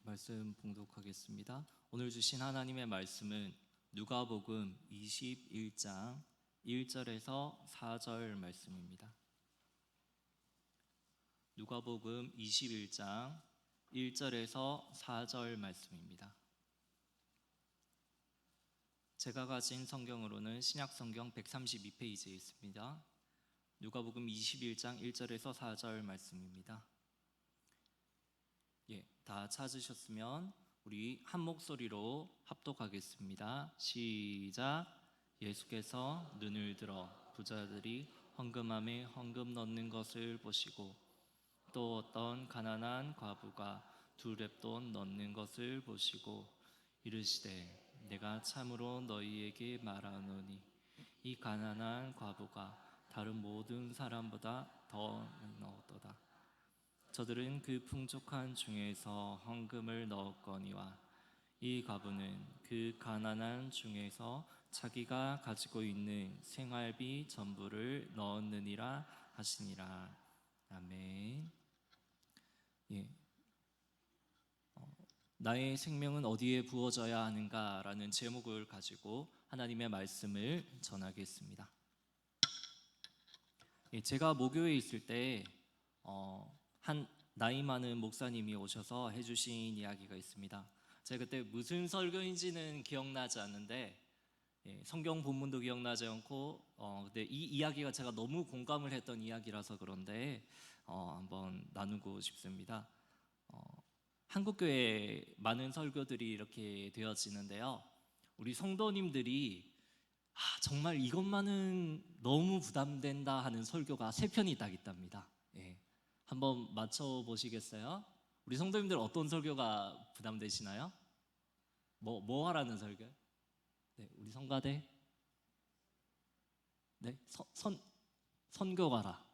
말씀 봉독하겠습니다. 오늘 주신 하나님의 말씀은 누가복음 21장 1절에서 4절 말씀입니다. 누가복음 21장 1절에서 4절 말씀입니다. 제가 가진 성경으로는 신약성경 132페이지에 있습니다. 누가복음 21장 1절에서 4절 말씀입니다. 다 찾으셨으면 우리 한 목소리로 합독하겠습니다. 시작. 예수께서 눈을 들어 부자들이 헌금함에 헌금 넣는 것을 보시고 또 어떤 가난한 과부가 두 렙돈 넣는 것을 보시고 이르시되 내가 참으로 너희에게 말하노니 이 가난한 과부가 다른 모든 사람보다 더 넣었도다. 저들은 그 풍족한 중에서 헌금을 넣었거니와 이 과부는 그 가난한 중에서 자기가 가지고 있는 생활비 전부를 넣었느니라 하시니라. 아멘. 나의 생명은 어디에 부어져야 하는가라는 제목을 가지고 하나님의 말씀을 전하겠습니다. 제가 모교에 있을 때 한 나이 많은 목사님이 오셔서 해주신 이야기가 있습니다. 제가 그때 무슨 설교인지는 기억나지 않는데 성경 본문도 기억나지 않고 근데 이 이야기가 제가 너무 공감을 했던 이야기라서 그런데 한번 나누고 싶습니다. 한국교회 많은 설교들이 이렇게 되어지는데요, 우리 성도님들이 정말 이것만은 너무 부담된다 하는 설교가 3편이 딱 있답니다. 한번 맞춰보시겠어요? 우리 성도님들 어떤 설교가 부담되시나요? 뭐 하라는 설교? 우리 성가대? 선교 가라.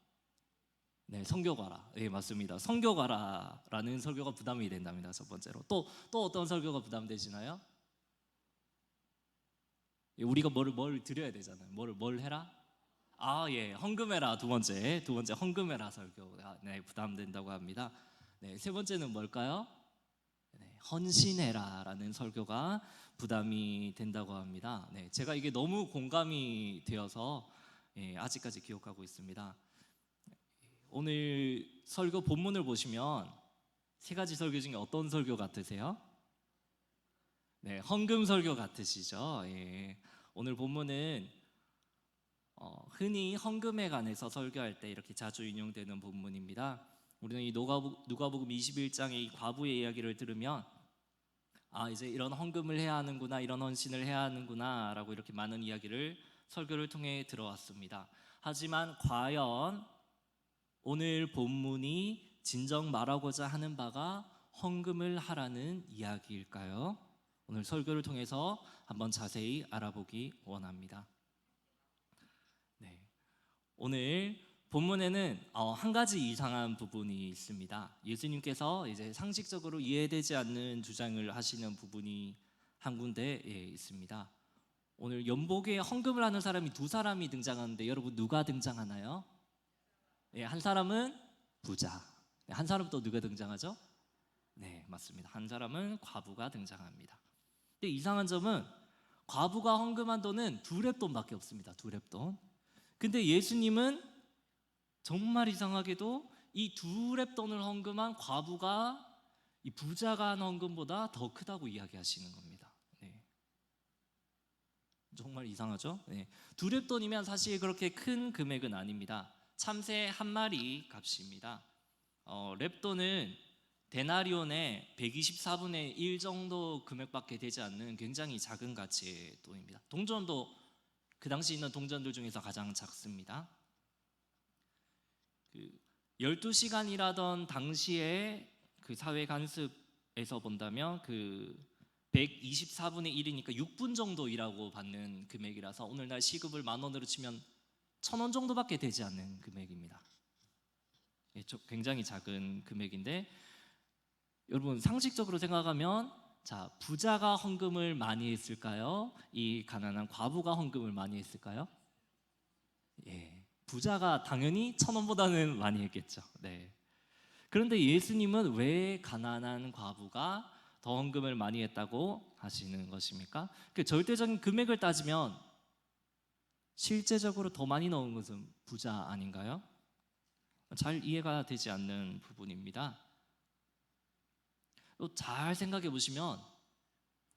선교 가라. 맞습니다. 선교 가라라는 설교가 부담이 된답니다. 첫 번째로. 또 어떤 설교가 부담되시나요? 우리가 뭘 드려야 되잖아요. 뭘 해라? 헌금해라. 두 번째 헌금해라 설교가 부담된다고 합니다. 세 번째는 뭘까요? 헌신해라라는 설교가 부담이 된다고 합니다. 제가 이게 너무 공감이 되어서 아직까지 기억하고 있습니다. 오늘 설교 본문을 보시면 3가지 설교 중에 어떤 설교 같으세요? 헌금 설교 같으시죠? 오늘 본문은 흔히 헌금에 관해서 설교할 때 이렇게 자주 인용되는 본문입니다. 우리는 이 누가복음 21장의 이 과부의 이야기를 들으면 이제 이런 헌금을 해야 하는구나, 이런 헌신을 해야 하는구나 라고 이렇게 많은 이야기를 설교를 통해 들어왔습니다. 하지만 과연 오늘 본문이 진정 말하고자 하는 바가 헌금을 하라는 이야기일까요? 오늘 설교를 통해서 한번 자세히 알아보기 원합니다. 오늘 본문에는 한 가지 이상한 부분이 있습니다. 예수님께서 이제 상식적으로 이해되지 않는 주장을 하시는 부분이 한 군데에 있습니다. 오늘 연복에 헌금을 하는 사람이 2사람이 등장하는데 여러분 누가 등장하나요? 한 사람은 부자, 한 사람 또 누가 등장하죠? 맞습니다. 한 사람은 과부가 등장합니다. 근데 이상한 점은 과부가 헌금한 돈은 2렙돈밖에 없습니다. 2렙돈. 근데 예수님은 정말 이상하게도 이 2렙돈을 헌금한 과부가 이 부자가 한 헌금보다 더 크다고 이야기하시는 겁니다. 정말 이상하죠? 2렙돈이면 사실 그렇게 큰 금액은 아닙니다. 참새 한 마리 값입니다. 렙돈은 데나리온의 124분의 1 정도 금액밖에 되지 않는 굉장히 작은 가치의 돈입니다. 동전도 그 당시 있는 동전들 중에서 가장 작습니다. 12시간 일하던 당시에 그 사회 간습에서 본다면 그 124분의 1이니까 6분 정도 일하고 받는 금액이라서 오늘날 시급을 10,000원으로 치면 1,000원 정도밖에 되지 않는 금액입니다. 굉장히 작은 금액인데 여러분 상식적으로 생각하면 부자가 헌금을 많이 했을까요? 이 가난한 과부가 헌금을 많이 했을까요? 부자가 당연히 1,000원보다는 많이 했겠죠. 그런데 예수님은 왜 가난한 과부가 더 헌금을 많이 했다고 하시는 것입니까? 그 절대적인 금액을 따지면 실제적으로 더 많이 넣은 것은 부자 아닌가요? 잘 이해가 되지 않는 부분입니다. 또 잘 생각해 보시면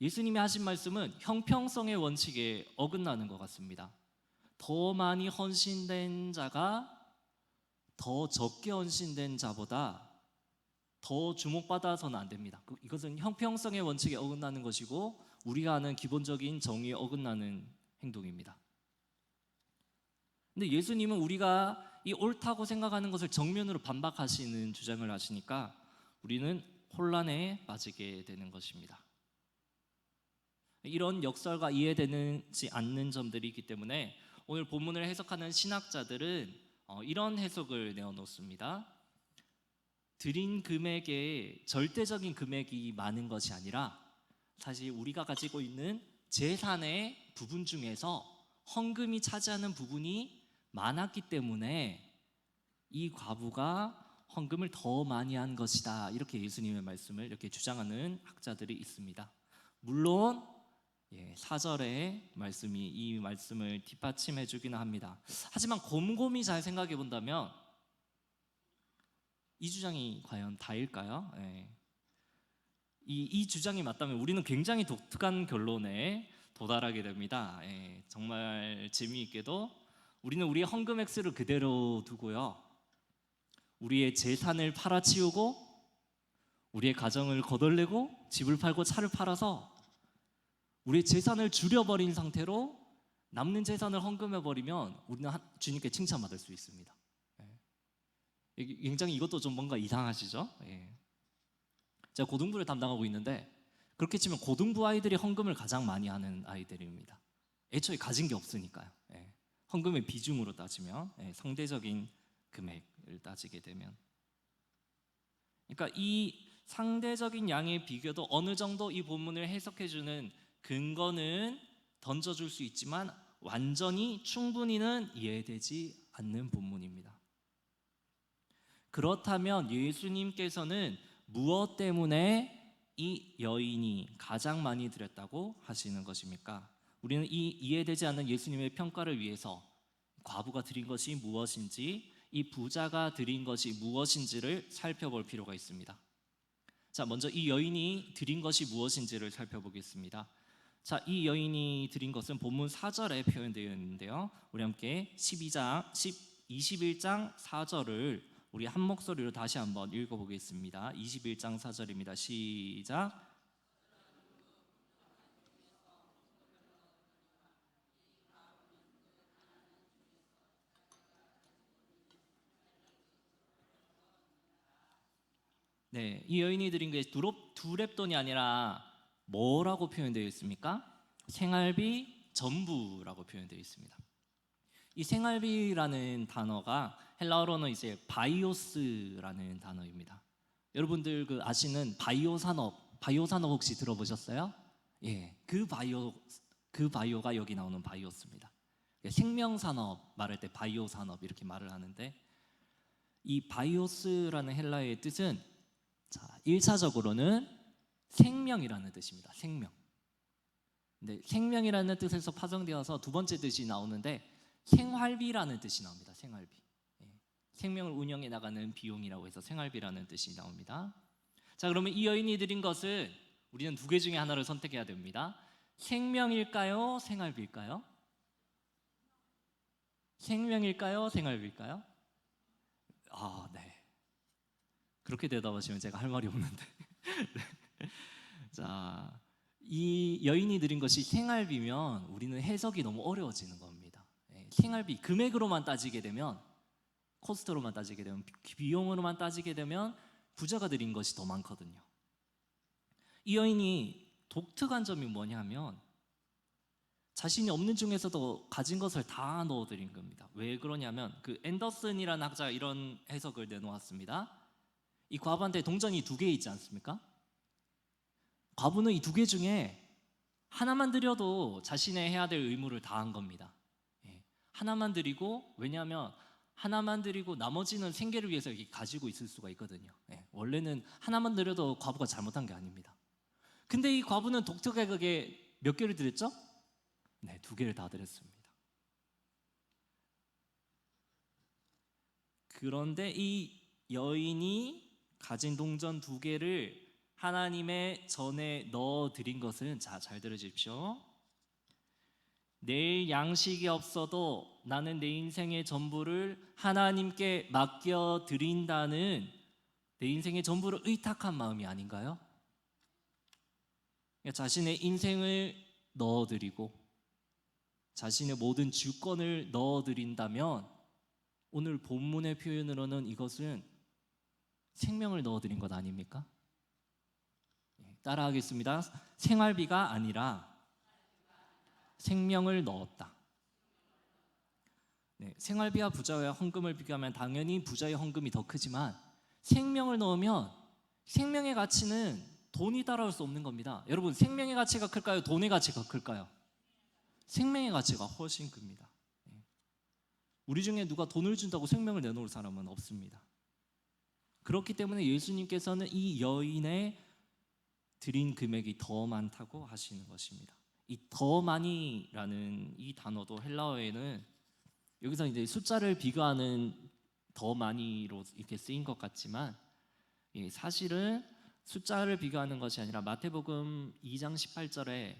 예수님이 하신 말씀은 형평성의 원칙에 어긋나는 것 같습니다. 더 많이 헌신된 자가 더 적게 헌신된 자보다 더 주목받아서는 안 됩니다. 이것은 형평성의 원칙에 어긋나는 것이고 우리가 아는 기본적인 정의에 어긋나는 행동입니다. 근데 예수님은 우리가 이 옳다고 생각하는 것을 정면으로 반박하시는 주장을 하시니까 우리는 혼란에 빠지게 되는 것입니다. 이런 역설과 이해되지 않는 점들이 있기 때문에 오늘 본문을 해석하는 신학자들은 이런 해석을 내어놓습니다. 드린 금액에 절대적인 금액이 많은 것이 아니라 사실 우리가 가지고 있는 재산의 부분 중에서 헌금이 차지하는 부분이 많았기 때문에 이 과부가 헌금을 더 많이 한 것이다. 이렇게 예수님의 말씀을 이렇게 주장하는 학자들이 있습니다. 물론 4절의 말씀이 이 말씀을 뒷받침해 주기는 합니다. 하지만 곰곰이 잘 생각해 본다면 이 주장이 과연 다일까요? 이 주장이 맞다면 우리는 굉장히 독특한 결론에 도달하게 됩니다. 정말 재미있게도 우리는 우리의 헌금 액수를 그대로 두고요, 우리의 재산을 팔아치우고 우리의 가정을 거덜내고 집을 팔고 차를 팔아서 우리의 재산을 줄여버린 상태로 남는 재산을 헌금해버리면 우리는 주님께 칭찬받을 수 있습니다. 굉장히 이것도 좀 뭔가 이상하시죠? 제가 고등부를 담당하고 있는데 그렇게 치면 고등부 아이들이 헌금을 가장 많이 하는 아이들입니다. 애초에 가진 게 없으니까요. 헌금의 비중으로 따지면, 상대적인 금액을 따지게 되면, 그러니까 이 상대적인 양의 비교도 어느 정도 이 본문을 해석해주는 근거는 던져줄 수 있지만 완전히 충분히는 이해되지 않는 본문입니다. 그렇다면 예수님께서는 무엇 때문에 이 여인이 가장 많이 드렸다고 하시는 것입니까? 우리는 이 이해되지 않는 예수님의 평가를 위해서 과부가 드린 것이 무엇인지, 이 부자가 드린 것이 무엇인지를 살펴볼 필요가 있습니다. 자, 먼저 이 여인이 드린 것이 무엇인지를 살펴보겠습니다. 자, 이 여인이 드린 것은 본문 4절에 표현되어 있는데요, 우리 함께 21장 4절을 우리 한 목소리로 다시 한번 읽어보겠습니다. 21장 4절입니다. 시작. 네, 이 여인이 드린 게 두 렙돈이 아니라 뭐라고 표현되어 있습니까? 생활비 전부라고 표현되어 있습니다. 이 생활비라는 단어가 헬라어로는 이제 바이오스라는 단어입니다. 여러분들 아시는 바이오 산업 혹시 들어보셨어요? 그 바이오가 여기 나오는 바이오스입니다. 생명 산업 말할 때 바이오 산업 이렇게 말을 하는데, 이 바이오스라는 헬라어의 뜻은 1차적으로는 생명이라는 뜻입니다. 생명. 근데 생명이라는 뜻에서 파생되어서 두 번째 뜻이 나오는데 생활비라는 뜻이 나옵니다. 생활비. 생명을 운영해 나가는 비용이라고 해서 생활비라는 뜻이 나옵니다. 자, 그러면 이 여인이 드린 것은 우리는 두 개 중에 하나를 선택해야 됩니다. 생명일까요? 생활비일까요? 생명일까요? 생활비일까요? 네. 그렇게 대답하시면 제가 할 말이 없는데. 자, 이 여인이 드린 것이 생활비면 우리는 해석이 너무 어려워지는 겁니다. 생활비 금액으로만 따지게 되면, 코스트로만 따지게 되면, 비용으로만 따지게 되면 부자가 드린 것이 더 많거든요. 이 여인이 독특한 점이 뭐냐면 자신이 없는 중에서도 가진 것을 다 넣어드린 겁니다. 왜 그러냐면 앤더슨이라는 학자가 이런 해석을 내놓았습니다. 이 과부한테 동전이 두 개 있지 않습니까? 과부는 이 두 개 중에 하나만 드려도 자신의 해야 될 의무를 다한 겁니다. 하나만 드리고, 왜냐하면 하나만 드리고 나머지는 생계를 위해서 이렇게 가지고 있을 수가 있거든요. 원래는 하나만 드려도 과부가 잘못한 게 아닙니다. 근데 이 과부는 독특하게 몇 개를 드렸죠? 네, 2개를 다 드렸습니다. 그런데 이 여인이 가진 동전 2개를 하나님의 전에 넣어 드린 것은, 자, 잘 들으십시오. 내일 양식이 없어도 나는 내 인생의 전부를 하나님께 맡겨 드린다는, 내 인생의 전부를 의탁한 마음이 아닌가요? 자신의 인생을 넣어드리고 자신의 모든 주권을 넣어드린다면, 오늘 본문의 표현으로는 이것은 생명을 넣어드린 것 아닙니까? 따라하겠습니다. 생활비가 아니라 생명을 넣었다. 생활비와 부자의 헌금을 비교하면 당연히 부자의 헌금이 더 크지만, 생명을 넣으면 생명의 가치는 돈이 따라올 수 없는 겁니다. 여러분, 생명의 가치가 클까요? 돈의 가치가 클까요? 생명의 가치가 훨씬 큽니다. 우리 중에 누가 돈을 준다고 생명을 내놓을 사람은 없습니다. 그렇기 때문에 예수님께서는 이 여인의 드린 금액이 더 많다고 하시는 것입니다. 이 더 많이라는 이 단어도 헬라어에는 여기서 이제 숫자를 비교하는 더 많이로 이렇게 쓰인 것 같지만, 사실은 숫자를 비교하는 것이 아니라 마태복음 2장 18절에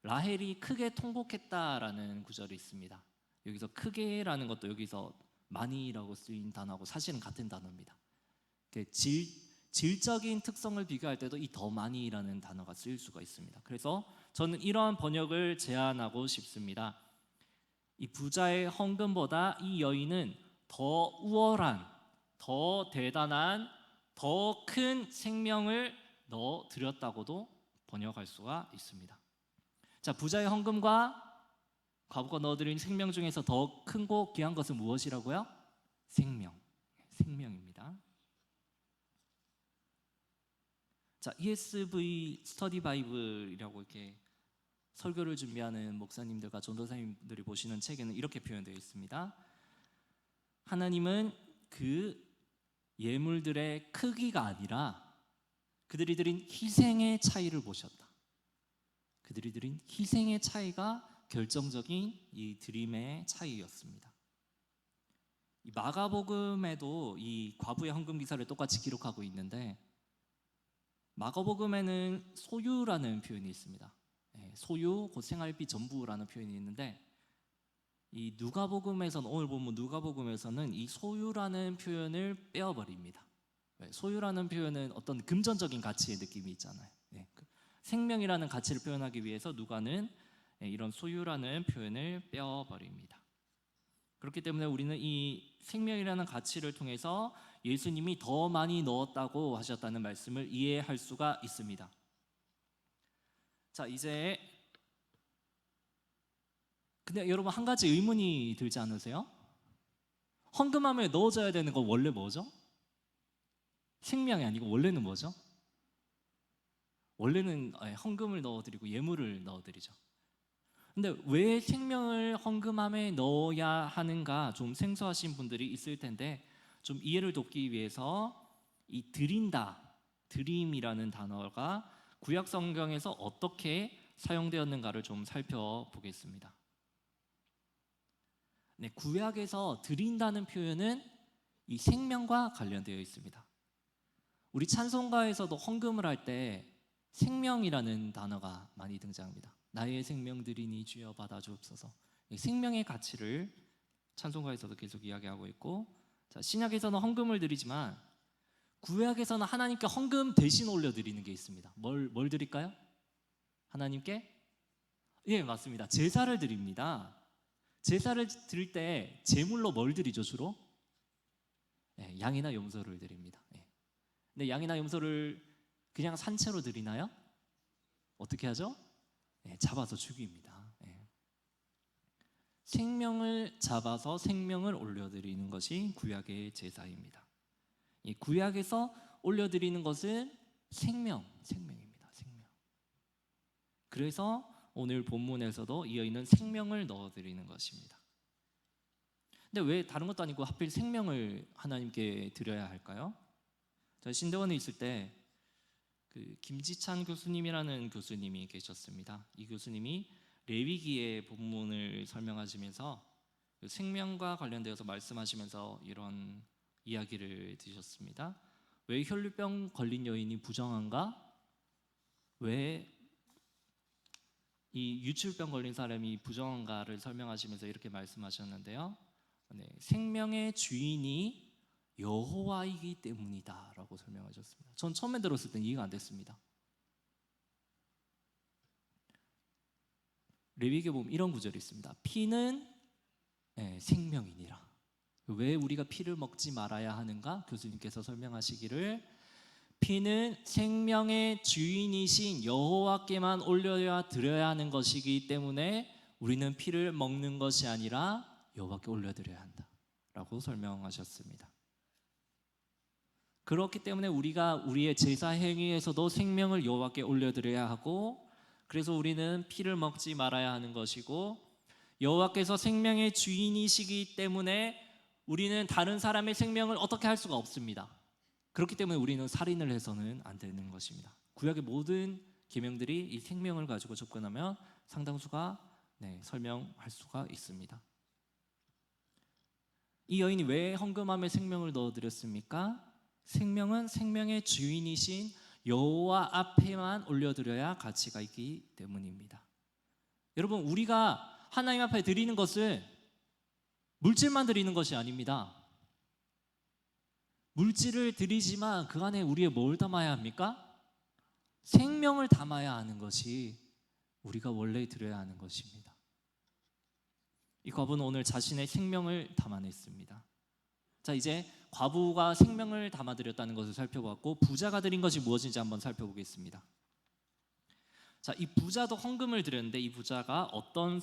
라헬이 크게 통곡했다라는 구절이 있습니다. 여기서 크게라는 것도 여기서 많이라고 쓰인 단어하고 사실은 같은 단어입니다. 질적인 특성을 비교할 때도 이 더 많이라는 단어가 쓰일 수가 있습니다. 그래서 저는 이러한 번역을 제안하고 싶습니다. 이 부자의 헌금보다 이 여인은 더 우월한, 더 대단한, 더 큰 생명을 넣어 드렸다고도 번역할 수가 있습니다. 자, 부자의 헌금과 과부가 넣어드린 생명 중에서 더 크고 귀한 것은 무엇이라고요? 생명입니다. 자, ESV 스터디 바이블이라고 이렇게 설교를 준비하는 목사님들과 전도사님들이 보시는 책에는 이렇게 표현되어 있습니다. 하나님은 그 예물들의 크기가 아니라 그들이 드린 희생의 차이를 보셨다. 그들이 드린 희생의 차이가 결정적인 이 드림의 차이였습니다. 이 마가복음에도 이 과부의 헌금 기사를 똑같이 기록하고 있는데, 마가복음에는 소유라는 표현이 있습니다. 소유, 곧 생활비 전부라는 표현이 있는데, 이 누가복음에서는, 오늘 보면 누가복음에서는 이 소유라는 표현을 빼어버립니다. 소유라는 표현은 어떤 금전적인 가치의 느낌이 있잖아요. 생명이라는 가치를 표현하기 위해서 누가는 이런 소유라는 표현을 빼어버립니다. 그렇기 때문에 우리는 이 생명이라는 가치를 통해서 예수님이 더 많이 넣었다고 하셨다는 말씀을 이해할 수가 있습니다. 자, 이제 근데 여러분, 한 가지 의문이 들지 않으세요? 헌금함에 넣어줘야 되는 건 원래 뭐죠? 생명이 아니고 원래는 뭐죠? 원래는 헌금을 넣어드리고 예물을 넣어드리죠. 근데 왜 생명을 헌금함에 넣어야 하는가 좀 생소하신 분들이 있을 텐데, 좀 이해를 돕기 위해서 이 드린다, 드림이라는 단어가 구약 성경에서 어떻게 사용되었는가를 좀 살펴보겠습니다. 구약에서 드린다는 표현은 이 생명과 관련되어 있습니다. 우리 찬송가에서도 헌금을 할 때 생명이라는 단어가 많이 등장합니다. 나의 생명 드리니 주여 받아주옵소서. 생명의 가치를 찬송가에서도 계속 이야기하고 있고, 자, 신약에서는 헌금을 드리지만 구약에서는 하나님께 헌금 대신 올려드리는 게 있습니다. 뭘 드릴까요? 하나님께? 예, 맞습니다. 제사를 드립니다. 제사를 드릴 때 제물로 뭘 드리죠, 주로? 양이나 염소를 드립니다. 근데 양이나 염소를 그냥 산채로 드리나요? 어떻게 하죠? 잡아서 죽입니다. 생명을 잡아서 생명을 올려드리는 것이 구약의 제사입니다. 이 구약에서 올려드리는 것은 생명입니다. 생명. 그래서 오늘 본문에서도 이 여인은 생명을 넣어드리는 것입니다. 근데 왜 다른 것도 아니고 하필 생명을 하나님께 드려야 할까요? 저 신대원에 있을 때 그 김지찬 교수님이라는 교수님이 계셨습니다. 이 교수님이 레위기의 본문을 설명하시면서 그 생명과 관련되어서 말씀하시면서 이런 이야기를 드셨습니다. 왜 혈류병 걸린 여인이 부정한가? 왜 이 유출병 걸린 사람이 부정한가를 설명하시면서 이렇게 말씀하셨는데요. 네, 생명의 주인이 여호와이기 때문이다 라고 설명하셨습니다. 전 처음에 들었을 땐 이해가 안 됐습니다. 레위기에 보면 이런 구절이 있습니다. 피는 생명이니라. 왜 우리가 피를 먹지 말아야 하는가? 교수님께서 설명하시기를 피는 생명의 주인이신 여호와께만 올려야 드려야 하는 것이기 때문에 우리는 피를 먹는 것이 아니라 여호와께 올려드려야 한다 라고 설명하셨습니다. 그렇기 때문에 우리가 우리의 제사 행위에서도 생명을 여호와께 올려드려야 하고, 그래서 우리는 피를 먹지 말아야 하는 것이고, 여호와께서 생명의 주인이시기 때문에 우리는 다른 사람의 생명을 어떻게 할 수가 없습니다. 그렇기 때문에 우리는 살인을 해서는 안 되는 것입니다. 구약의 모든 계명들이 이 생명을 가지고 접근하면 상당수가 설명할 수가 있습니다. 이 여인이 왜 헌금함에 생명을 넣어드렸습니까? 생명은 생명의 주인이신 여호와 앞에만 올려드려야 가치가 있기 때문입니다. 여러분, 우리가 하나님 앞에 드리는 것은 물질만 드리는 것이 아닙니다. 물질을 드리지만 그 안에 우리의 뭘 담아야 합니까? 생명을 담아야 하는 것이 우리가 원래 드려야 하는 것입니다. 이 과부는 오늘 자신의 생명을 담아냈습니다. 자, 이제 과부가 생명을 담아드렸다는 것을 살펴봤고, 부자가 드린 것이 무엇인지 한번 살펴보겠습니다. 자, 이 부자도 헌금을 드렸는데 이 부자가 어떤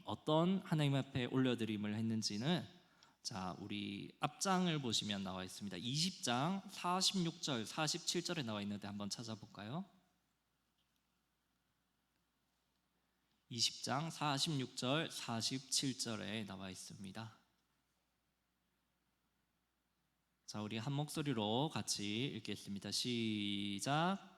어떤 하나님 앞에 올려드림을 했는지는 자, 우리 앞장을 보시면 나와 있습니다. 20장 46절, 47절에 나와 있는데 한번 찾아볼까요? 20장 46절, 47절에 나와 있습니다. 자, 우리 한 목소리로 같이 읽겠습니다. 시작.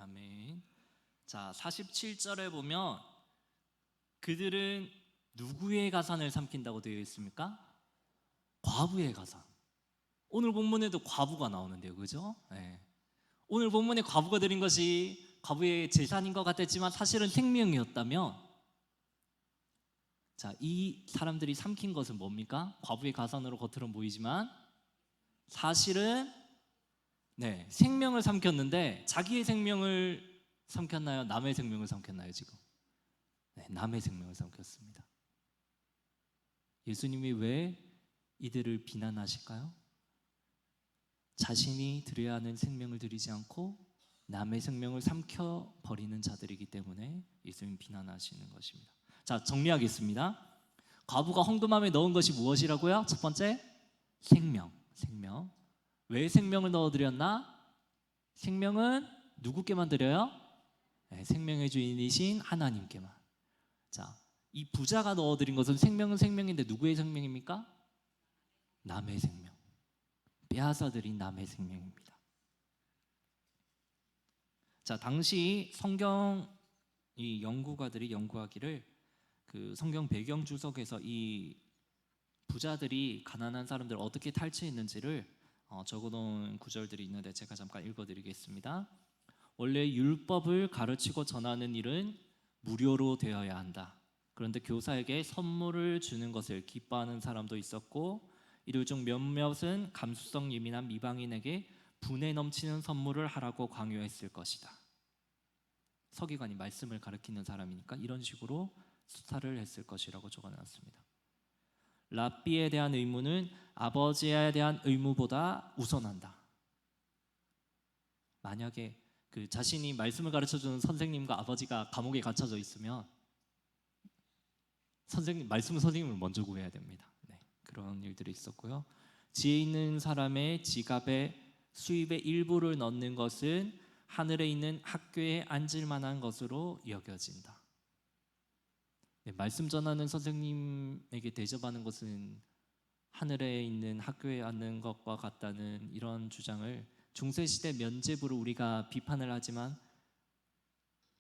아멘. 자, 47절에 보면 그들은 누구의 가산을 삼킨다고 되어 있습니까? 과부의 가산. 오늘 본문에도 과부가 나오는데요, 그죠? 네. 오늘 본문에 과부가 드린 것이 과부의 재산인 것 같았지만 사실은 생명이었다면, 자, 이 사람들이 삼킨 것은 뭡니까? 과부의 가산으로 겉으로 보이지만 사실은 생명을 삼켰는데 자기의 생명을 삼켰나요? 남의 생명을 삼켰나요? 지금 남의 생명을 삼켰습니다. 예수님이 왜 이들을 비난하실까요? 자신이 드려야 하는 생명을 드리지 않고 남의 생명을 삼켜버리는 자들이기 때문에 예수님이 비난하시는 것입니다. 자, 정리하겠습니다. 과부가 헌금함에 넣은 것이 무엇이라고요? 첫 번째, 생명. 왜 생명을 넣어드렸나? 생명은 누구께만 드려요? 생명의 주인이신 하나님께만. 자, 이 부자가 넣어드린 것은 생명은 생명인데 누구의 생명입니까? 남의 생명. 빼앗아들인 남의 생명입니다. 자, 당시 성경 이 연구가들이 연구하기를 그 성경 배경 주석에서 이 부자들이 가난한 사람들을 어떻게 탈취했는지를 적어놓은 구절들이 있는데 제가 잠깐 읽어드리겠습니다. 원래 율법을 가르치고 전하는 일은 무료로 되어야 한다. 그런데 교사에게 선물을 주는 것을 기뻐하는 사람도 있었고, 이들 중 몇몇은 감수성 예민한 미방인에게 분에 넘치는 선물을 하라고 강요했을 것이다. 서기관이 말씀을 가르치는 사람이니까 이런 식으로 수사를 했을 것이라고 적어놨습니다. 랍비에 대한 의무는 아버지에 대한 의무보다 우선한다. 만약에 그 자신이 말씀을 가르쳐주는 선생님과 아버지가 감옥에 갇혀져 있으면 말씀 선생님을 먼저 구해야 됩니다. 네, 그런 일들이 있었고요. 지혜 있는 사람의 지갑에 수입의 일부를 넣는 것은 하늘에 있는 학교에 앉을 만한 것으로 여겨진다. 네, 말씀 전하는 선생님에게 대접하는 것은 하늘에 있는 학교에 앉는 것과 같다는 이런 주장을 중세시대 면죄부로 우리가 비판을 하지만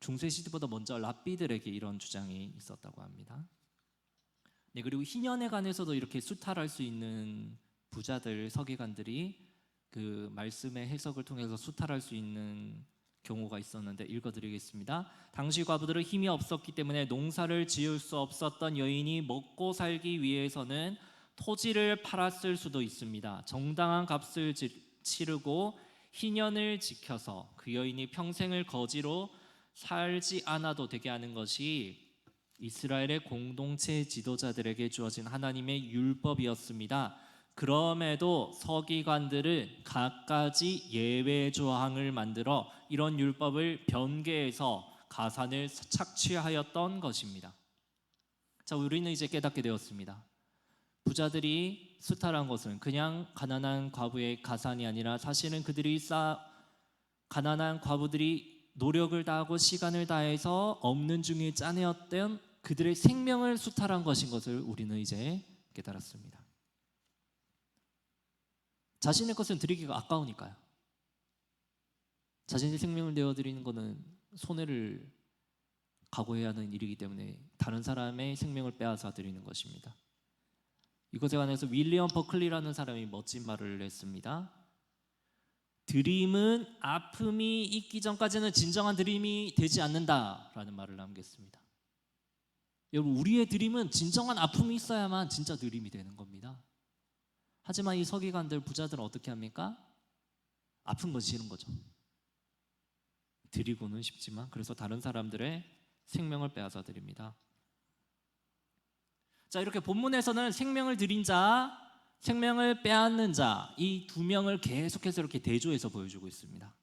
중세시대보다 먼저 랍비들에게 이런 주장이 있었다고 합니다. 네, 그리고 희년에 관해서도 이렇게 수탈할 수 있는 부자들, 서기관들이 그 말씀의 해석을 통해서 수탈할 수 있는 경우가 있었는데 읽어드리겠습니다. 당시 과부들은 힘이 없었기 때문에 농사를 지을 수 없었던 여인이 먹고 살기 위해서는 토지를 팔았을 수도 있습니다. 정당한 값을 치르고 희년을 지켜서 그 여인이 평생을 거지로 살지 않아도 되게 하는 것이 이스라엘의 공동체 지도자들에게 주어진 하나님의 율법이었습니다. 그럼에도 서기관들은 갖가지 예외 조항을 만들어 이런 율법을 변개해서 가산을 착취하였던 것입니다. 자, 우리는 이제 깨닫게 되었습니다. 부자들이 수탈한 것은 그냥 가난한 과부의 가산이 아니라 사실은 가난한 과부들이 노력을 다하고 시간을 다해서 없는 중에 짜내었던 그들의 생명을 수탈한 것인 것을 우리는 이제 깨달았습니다. 자신의 것은 드리기가 아까우니까요. 자신의 생명을 내어드리는 것은 손해를 각오해야 하는 일이기 때문에 다른 사람의 생명을 빼앗아 드리는 것입니다. 이것에 관해서 윌리엄 버클리라는 사람이 멋진 말을 했습니다. 드림은 아픔이 있기 전까지는 진정한 드림이 되지 않는다라는 말을 남겼습니다. 여러분, 우리의 드림은 진정한 아픔이 있어야만 진짜 드림이 되는 겁니다. 하지만 이 서기관들, 부자들은 어떻게 합니까? 아픈 건 싫은 거죠. 드리고는 싶지만 그래서 다른 사람들의 생명을 빼앗아 드립니다. 자, 이렇게 본문에서는 생명을 드린 자, 생명을 빼앗는 자, 이 두 명을 계속해서 이렇게 대조해서 보여주고 있습니다.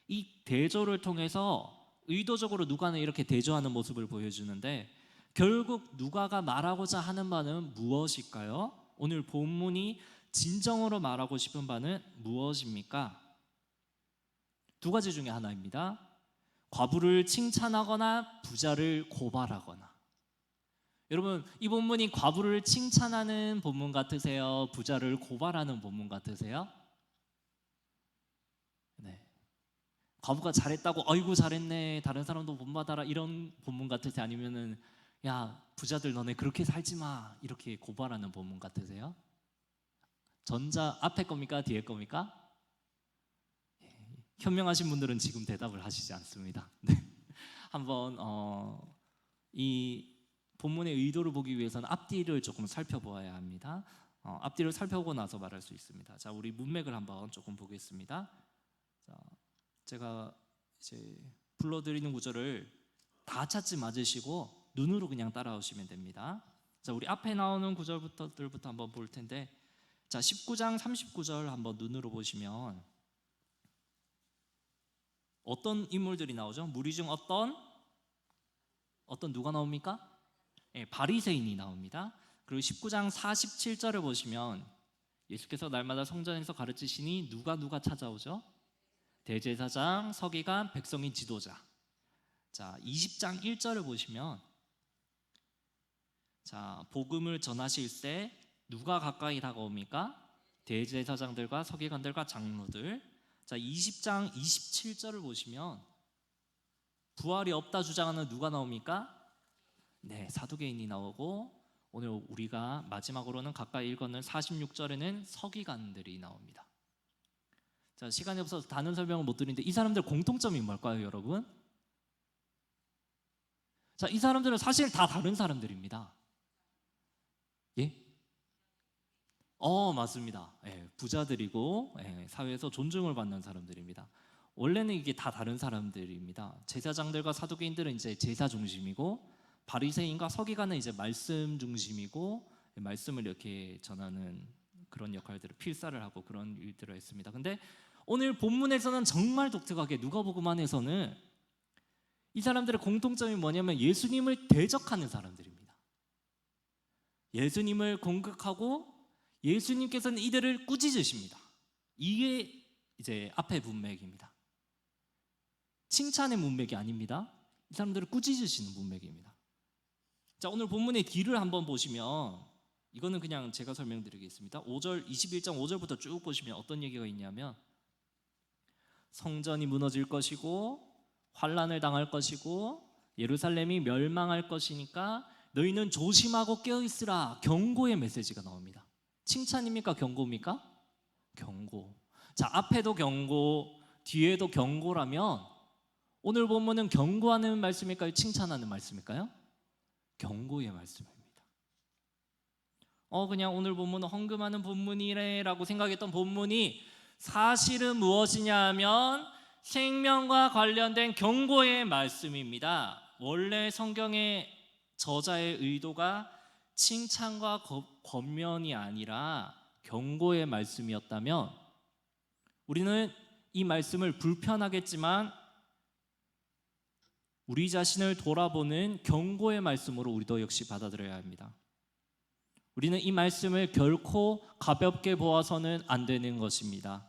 이 대조를 통해서 의도적으로 누가는 이렇게 대조하는 모습을 보여주는데 결국 누가가 말하고자 하는 바는 무엇일까요? 오늘 본문이 진정으로 말하고 싶은 바는 무엇입니까? 두 가지 중에 하나입니다. 과부를 칭찬하거나 부자를 고발하거나. 여러분, 이 본문이 과부를 칭찬하는 본문 같으세요? 부자를 고발하는 본문 같으세요? 네. 과부가 잘했다고 어이구 잘했네, 다른 사람도 본받아라, 이런 본문 같으세요? 아니면은 야, 부자들 너네 그렇게 살지 마, 이렇게 고발하는 본문 같으세요? 전자 앞에 겁니까? 뒤에 겁니까? 현명하신 분들은 지금 대답을 하시지 않습니다. 네. 한번 이 본문의 의도를 보기 위해서는 앞뒤를 조금 살펴보아야 합니다. 앞뒤를 살펴보고 나서 말할 수 있습니다. 자, 우리 문맥을 한번 조금 보겠습니다. 자, 제가 이제 불러드리는 구절을 다 찾지 마시고 눈으로 그냥 따라오시면 됩니다. 자, 우리 앞에 나오는 구절들부터 한번 볼 텐데, 자, 19장 39절 한번 눈으로 보시면 어떤 인물들이 나오죠? 무리 중 어떤 누가 나옵니까? 네, 바리새인이 나옵니다. 그리고 19장 47절을 보시면 예수께서 날마다 성전에서 가르치시니 누가 찾아오죠? 대제사장, 서기관, 백성의 지도자. 자, 20장 1절을 보시면 자, 복음을 전하실 때 누가 가까이 다가옵니까? 대제사장들과 서기관들과 장로들. 자, 20장 27절을 보시면 부활이 없다 주장하는 누가 나옵니까? 네, 사두개인이 나오고 오늘 우리가 마지막으로는 가까이 읽었는 46절에는 서기관들이 나옵니다. 자, 시간이 없어서 다른 설명을 못 드리는데 이 사람들 공통점이 뭘까요, 여러분? 자, 이 사람들은 사실 다 다른 사람들입니다. 예? 맞습니다. 예, 부자들이고 사회에서 존중을 받는 사람들입니다. 원래는 이게 다 다른 사람들입니다. 제사장들과 사두개인들은 이제 제사 중심이고 바리새인과 서기관은 이제 말씀 중심이고 말씀을 이렇게 전하는 그런 역할들을 필사를 하고 그런 일들을 했습니다. 근데 오늘 본문에서는 정말 독특하게 누가복음안에서는 이 사람들의 공통점이 뭐냐면 예수님을 대적하는 사람들입니다. 예수님을 공격하고 예수님께서는 이들을 꾸짖으십니다. 이게 이제 앞의 문맥입니다. 칭찬의 문맥이 아닙니다. 이 사람들을 꾸짖으시는 문맥입니다. 자, 오늘 본문의 뒤를 한번 보시면 이거는 그냥 제가 설명드리겠습니다. 21장 5절부터 쭉 보시면 어떤 얘기가 있냐면 성전이 무너질 것이고 환난을 당할 것이고 예루살렘이 멸망할 것이니까 너희는 조심하고 깨어있으라. 경고의 메시지가 나옵니다. 칭찬입니까? 경고입니까? 경고. 자, 앞에도 경고, 뒤에도 경고라면 오늘 본문은 경고하는 말씀일까요? 칭찬하는 말씀일까요? 경고의 말씀입니다. 그냥 오늘 본문은 헌금하는 본문이래라고 생각했던 본문이 사실은 무엇이냐 하면 생명과 관련된 경고의 말씀입니다. 원래 성경의 저자의 의도가 칭찬과 권면이 아니라 경고의 말씀이었다면 우리는 이 말씀을 불편하겠지만 우리 자신을 돌아보는 경고의 말씀으로 우리도 역시 받아들여야 합니다. 우리는 이 말씀을 결코 가볍게 보아서는 안 되는 것입니다.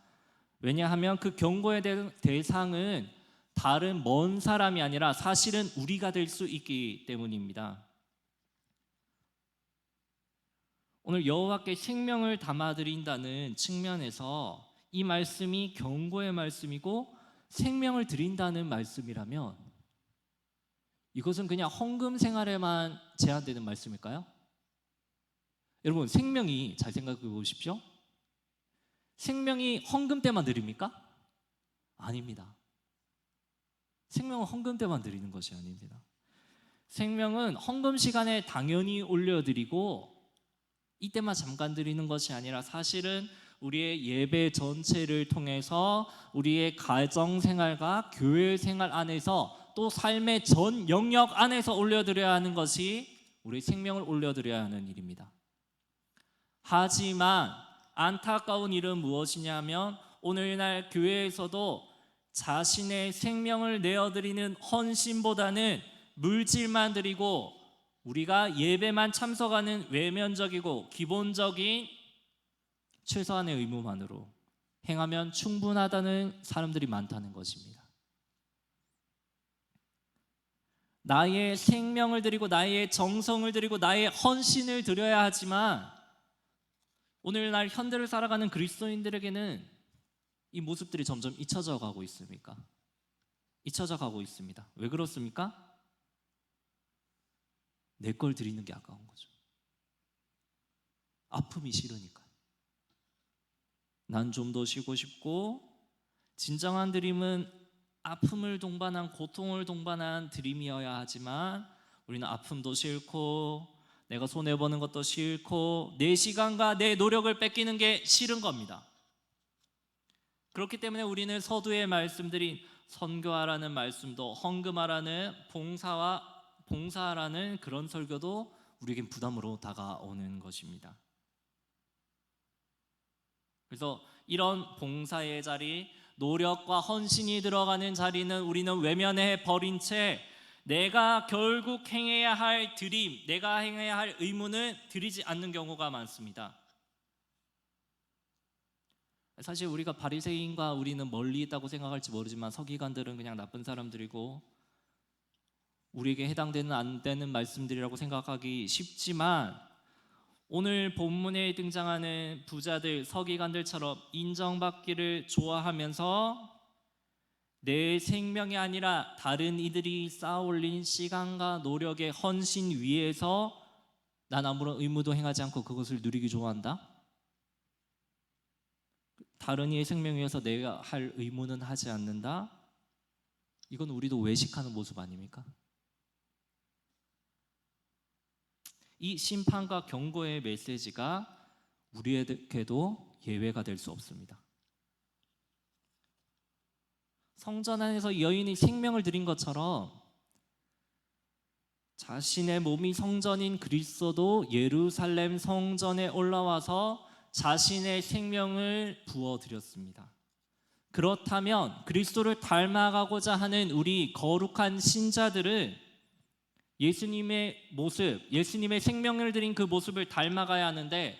왜냐하면 그 경고의 대상은 다른 먼 사람이 아니라 사실은 우리가 될 수 있기 때문입니다. 오늘 여호와께 생명을 담아드린다는 측면에서 이 말씀이 경고의 말씀이고 생명을 드린다는 말씀이라면 이것은 그냥 헌금 생활에만 제한되는 말씀일까요? 여러분, 생명이 잘 생각해 보십시오. 생명이 헌금 때만 드립니까? 아닙니다. 생명은 헌금 때만 드리는 것이 아닙니다. 생명은 헌금 시간에 당연히 올려드리고 이때만 잠깐 드리는 것이 아니라 사실은 우리의 예배 전체를 통해서 우리의 가정생활과 교회생활 안에서 또 삶의 전 영역 안에서 올려드려야 하는 것이 우리의 생명을 올려드려야 하는 일입니다. 하지만 안타까운 일은 무엇이냐면 오늘날 교회에서도 자신의 생명을 내어드리는 헌신보다는 물질만 드리고 우리가 예배만 참석하는 외면적이고 기본적인 최소한의 의무만으로 행하면 충분하다는 사람들이 많다는 것입니다. 나의 생명을 드리고 나의 정성을 드리고 나의 헌신을 드려야 하지만 오늘날 현대를 살아가는 그리스도인들에게는 이 모습들이 점점 잊혀져 가고 있습니까? 잊혀져 가고 있습니다. 왜 그렇습니까? 내 걸 드리는 게 아까운 거죠. 아픔이 싫으니까. 난 좀 더 쉬고 싶고 진정한 드림은 아픔을 동반한 고통을 동반한 드림이어야 하지만 우리는 아픔도 싫고 내가 손해보는 것도 싫고 내 시간과 내 노력을 뺏기는 게 싫은 겁니다. 그렇기 때문에 우리는 서두에 말씀드린 선교하라는 말씀도 헌금하라는 봉사하라는 그런 설교도 우리에겐 부담으로 다가오는 것입니다. 그래서 이런 봉사의 자리, 노력과 헌신이 들어가는 자리는 우리는 외면해 버린 채 내가 결국 행해야 할 드림, 내가 행해야 할 의무는 드리지 않는 경우가 많습니다. 사실 우리가 바리새인과 우리는 멀리 있다고 생각할지 모르지만 서기관들은 그냥 나쁜 사람들이고 우리에게 해당되는 안 되는 말씀들이라고 생각하기 쉽지만 오늘 본문에 등장하는 부자들, 서기관들처럼 인정받기를 좋아하면서 내 생명이 아니라 다른 이들이 쌓아올린 시간과 노력의 헌신 위에서 난 아무런 의무도 행하지 않고 그것을 누리기 좋아한다? 다른 이의 생명 위해서 내가 할 의무는 하지 않는다? 이건 우리도 외식하는 모습 아닙니까? 이 심판과 경고의 메시지가 우리에게도 예외가 될 수 없습니다. 성전 안에서 여인이 생명을 드린 것처럼 자신의 몸이 성전인 그리스도도 예루살렘 성전에 올라와서 자신의 생명을 부어드렸습니다. 그렇다면 그리스도를 닮아가고자 하는 우리 거룩한 신자들은 예수님의 모습, 예수님의 생명을 드린 그 모습을 닮아가야 하는데,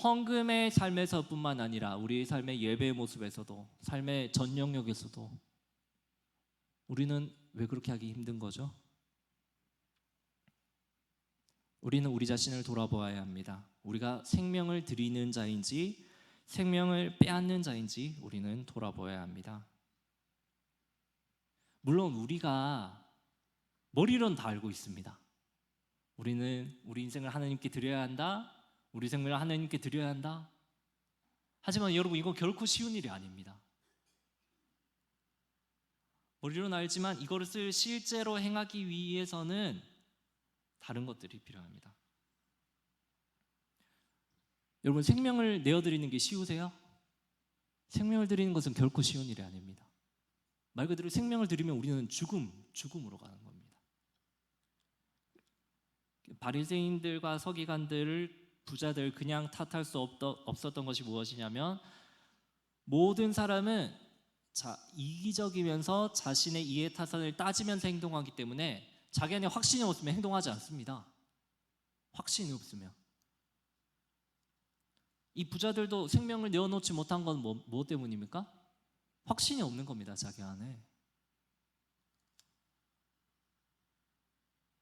헌금의 삶에서뿐만 아니라 우리의 삶의 예배의 모습에서도, 삶의 전 영역에서도 우리는 왜 그렇게 하기 힘든 거죠? 우리는 우리 자신을 돌아보아야 합니다. 우리가 생명을 드리는 자인지 생명을 빼앗는 자인지 우리는 돌아보아야 합니다. 물론 우리가 머리로는 다 알고 있습니다. 우리는 우리 인생을 하나님께 드려야 한다, 우리 생명을 하나님께 드려야 한다. 하지만 여러분, 이거 결코 쉬운 일이 아닙니다. 머리로는 알지만 이것을 실제로 행하기 위해서는 다른 것들이 필요합니다. 여러분, 생명을 내어드리는 게 쉬우세요? 생명을 드리는 것은 결코 쉬운 일이 아닙니다. 말 그대로 생명을 드리면 우리는 죽음으로 가는 겁니다. 바리새인들과 서기관들을, 부자들 그냥 탓할 수 없었던 것이 무엇이냐면, 모든 사람은 이기적이면서 자신의 이해타산을 따지면서 행동하기 때문에 자기 안에 확신이 없으면 행동하지 않습니다. 확신이 없으면. 이 부자들도 생명을 내어놓지 못한 건 뭐 때문입니까? 확신이 없는 겁니다, 자기 안에.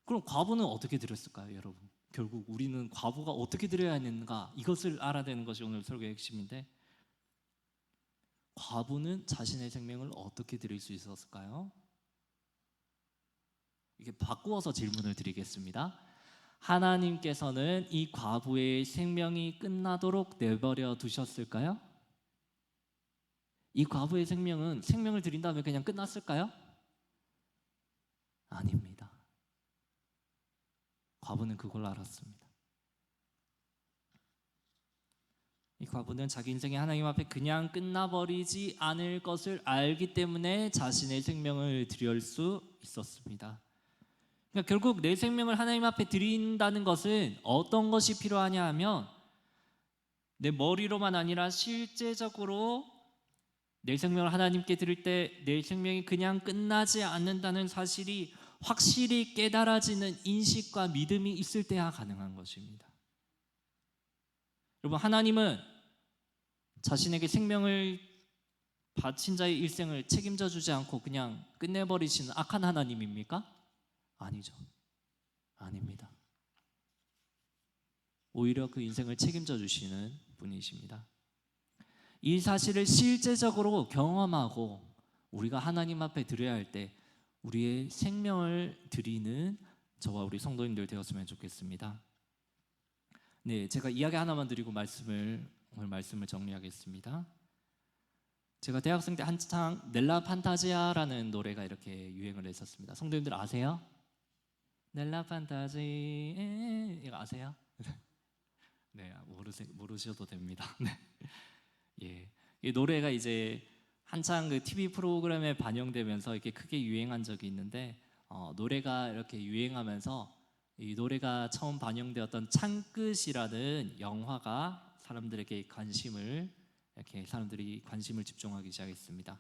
그럼 과부는 어떻게 드렸을까요, 여러분? 결국 우리는 과부가 어떻게 드려야 하는가, 이것을 알아내는 것이 오늘 설교의 핵심인데, 과부는 자신의 생명을 어떻게 드릴 수 있었을까요? 이게 바꾸어서 질문을 드리겠습니다. 하나님께서는 이 과부의 생명이 끝나도록 내버려 두셨을까요? 이 과부의 생명은 생명을 드린 다음에 그냥 끝났을까요? 아닙니다. 과부는 그걸 알았습니다. 이 과부는 자기 인생이 하나님 앞에 그냥 끝나버리지 않을 것을 알기 때문에 자신의 생명을 드릴 수 있었습니다. 그러니까 결국 내 생명을 하나님 앞에 드린다는 것은 어떤 것이 필요하냐 하면, 내 머리로만 아니라 실제적으로 내 생명을 하나님께 드릴 때 내 생명이 그냥 끝나지 않는다는 사실이 확실히 깨달아지는 인식과 믿음이 있을 때야 가능한 것입니다. 여러분, 하나님은 자신에게 생명을 바친 자의 일생을 책임져 주지 않고 그냥 끝내버리시는 악한 하나님입니까? 아니죠. 아닙니다. 오히려 그 인생을 책임져 주시는 분이십니다. 이 사실을 실제적으로 경험하고 우리가 하나님 앞에 드려야 할 때 우리의 생명을 드리는 저와 우리 성도님들 되었으면 좋겠습니다. 네, 제가 이야기 하나만 드리고 오늘 말씀을 정리하겠습니다. 제가 대학생 때 한창 넬라 판타지아라는 노래가 이렇게 유행을 했었습니다. 성도님들 아세요? 넬라 판타지, 이거 아세요? 네, 모르셔도 됩니다. 네. 예, 이 노래가 이제 한창 그 TV 프로그램에 반영되면서 이렇게 크게 유행한 적이 있는데, 노래가 이렇게 유행하면서 이 노래가 처음 반영되었던 창끝이라는 영화가 사람들이 관심을 집중하기 시작했습니다.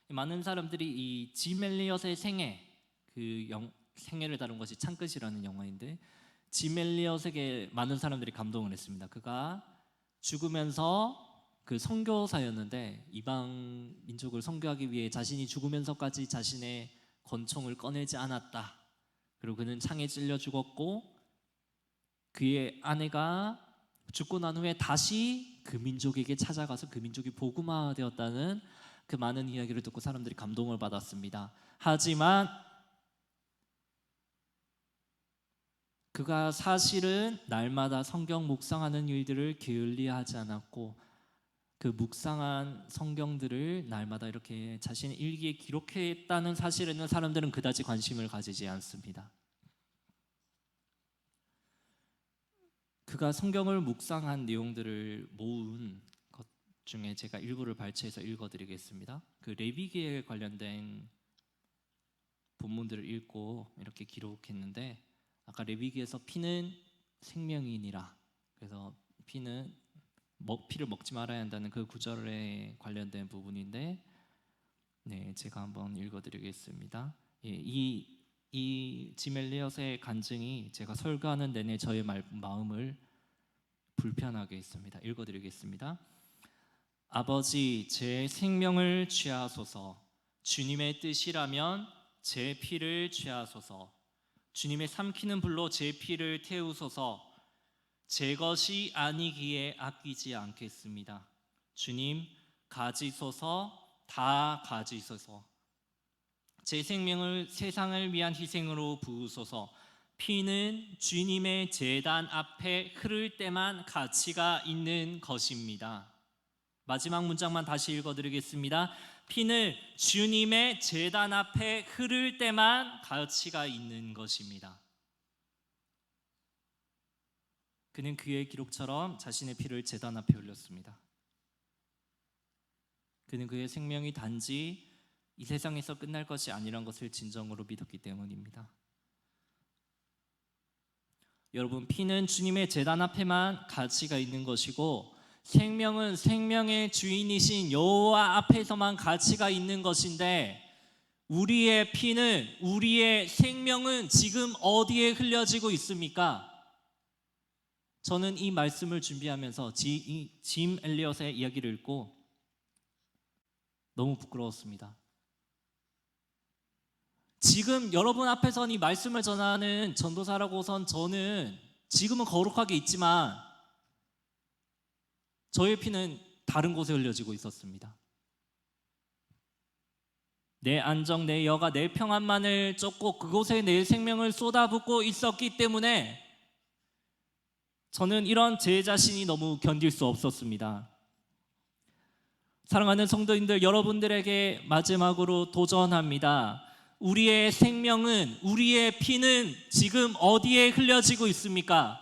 많은 사람들이 이 짐 엘리엇의 생애를 다룬 것이 창끝이라는 영화인데, 짐 엘리엇에게 많은 사람들이 감동을 했습니다. 그가 죽으면서 그 선교사였는데 이방 민족을 선교하기 위해 자신이 죽으면서까지 자신의 권총을 꺼내지 않았다. 그리고 그는 창에 찔려 죽었고, 그의 아내가 죽고 난 후에 다시 그 민족에게 찾아가서 그 민족이 복음화되었다는 그 많은 이야기를 듣고 사람들이 감동을 받았습니다. 하지만 그가 사실은 날마다 성경 묵상하는 일들을 게을리하지 않았고, 그 묵상한 성경들을 날마다 이렇게 자신의 일기에 기록했다는 사실에는 사람들은 그다지 관심을 가지지 않습니다. 그가 성경을 묵상한 내용들을 모은 것 중에 제가 일부를 발췌해서 읽어드리겠습니다. 그 레위기에 관련된 본문들을 읽고 이렇게 기록했는데, 아까 레위기에서 피는 생명이니라, 그래서 피는 피를 먹지 말아야 한다는 그 구절에 관련된 부분인데, 네, 제가 한번 읽어드리겠습니다. 예, 이 짐 엘리엇의 간증이 제가 설교하는 내내 저의 마음을 불편하게 했습니다. 읽어드리겠습니다. 아버지, 제 생명을 취하소서. 주님의 뜻이라면 제 피를 취하소서. 주님의 삼키는 불로 제 피를 태우소서. 제 것이 아니기에 아끼지 않겠습니다. 주님, 가지소서. 다 가지소서. 제 생명을 세상을 위한 희생으로 부으소서. 피는 주님의 제단 앞에 흐를 때만 가치가 있는 것입니다. 마지막 문장만 다시 읽어드리겠습니다. 피는 주님의 제단 앞에 흐를 때만 가치가 있는 것입니다. 그는 그의 기록처럼 자신의 피를 제단 앞에 흘렸습니다. 그는 그의 생명이 단지 이 세상에서 끝날 것이 아니란 것을 진정으로 믿었기 때문입니다. 여러분, 피는 주님의 제단 앞에만 가치가 있는 것이고, 생명은 생명의 주인이신 여호와 앞에서만 가치가 있는 것인데, 우리의 피는, 우리의 생명은 지금 어디에 흘려지고 있습니까? 저는 이 말씀을 준비하면서 짐 엘리엇의 이야기를 읽고 너무 부끄러웠습니다. 지금 여러분 앞에서 이 말씀을 전하는 전도사라고선 저는 지금은 거룩하게 있지만 저의 피는 다른 곳에 흘려지고 있었습니다. 내 안정, 내 여가, 내 평안만을 쫓고 그곳에 내 생명을 쏟아붓고 있었기 때문에 저는 이런 제 자신이 너무 견딜 수 없었습니다. 사랑하는 성도님들, 여러분들에게 마지막으로 도전합니다. 우리의 생명은, 우리의 피는 지금 어디에 흘려지고 있습니까?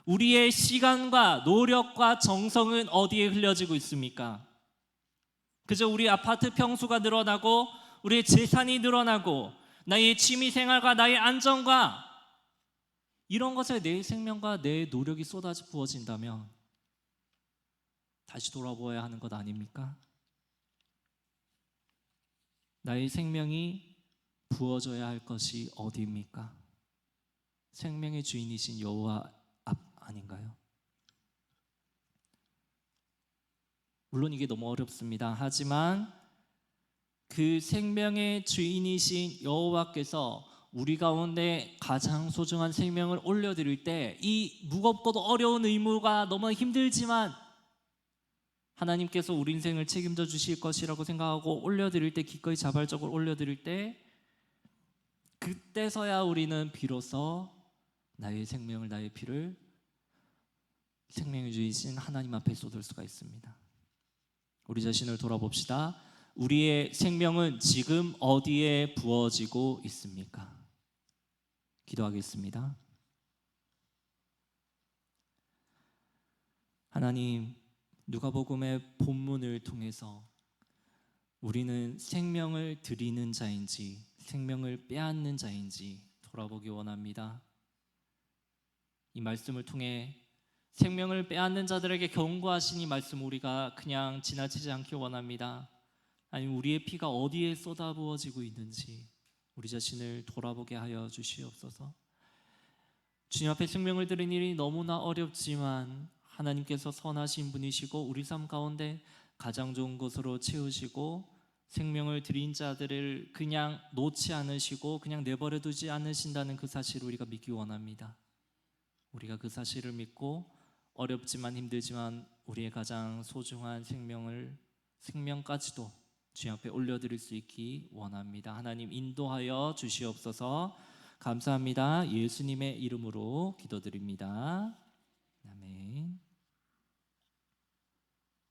우리의 시간과 노력과 정성은 어디에 흘려지고 있습니까? 그저 우리 아파트 평수가 늘어나고 우리의 재산이 늘어나고 나의 취미생활과 나의 안정과 이런 것에 내 생명과 내 노력이 쏟아져 부어진다면 다시 돌아보아야 하는 것 아닙니까? 나의 생명이 부어져야 할 것이 어디입니까? 생명의 주인이신 여호와 앞 아닌가요? 물론 이게 너무 어렵습니다. 하지만 그 생명의 주인이신 여호와께서 우리 가운데 가장 소중한 생명을 올려드릴 때 이 무겁고도 어려운 의무가 너무 힘들지만 하나님께서 우리 인생을 책임져 주실 것이라고 생각하고 올려드릴 때, 기꺼이 자발적으로 올려드릴 때, 그때서야 우리는 비로소 나의 생명을, 나의 피를 생명의 주이신 하나님 앞에 쏟을 수가 있습니다. 우리 자신을 돌아봅시다. 우리의 생명은 지금 어디에 부어지고 있습니까? 기도하겠습니다. 하나님, 누가복음의 본문을 통해서 우리는 생명을 드리는 자인지 생명을 빼앗는 자인지 돌아보기 원합니다. 이 말씀을 통해 생명을 빼앗는 자들에게 경고하신 이 말씀 우리가 그냥 지나치지 않기 원합니다. 아니면 우리의 피가 어디에 쏟아부어지고 있는지 우리 자신을 돌아보게 하여 주시옵소서. 주님 앞에 생명을 드리는 일이 너무나 어렵지만 하나님께서 선하신 분이시고 우리 삶 가운데 가장 좋은 것으로 채우시고 생명을 드린 자들을 그냥 놓지 않으시고 그냥 내버려 두지 않으신다는 그 사실을 우리가 믿기 원합니다. 우리가 그 사실을 믿고 어렵지만 힘들지만 우리의 가장 소중한 생명까지도 주님 앞에 올려드릴 수 있기 원합니다. 하나님 인도하여 주시옵소서. 감사합니다. 예수님의 이름으로 기도드립니다. 아멘.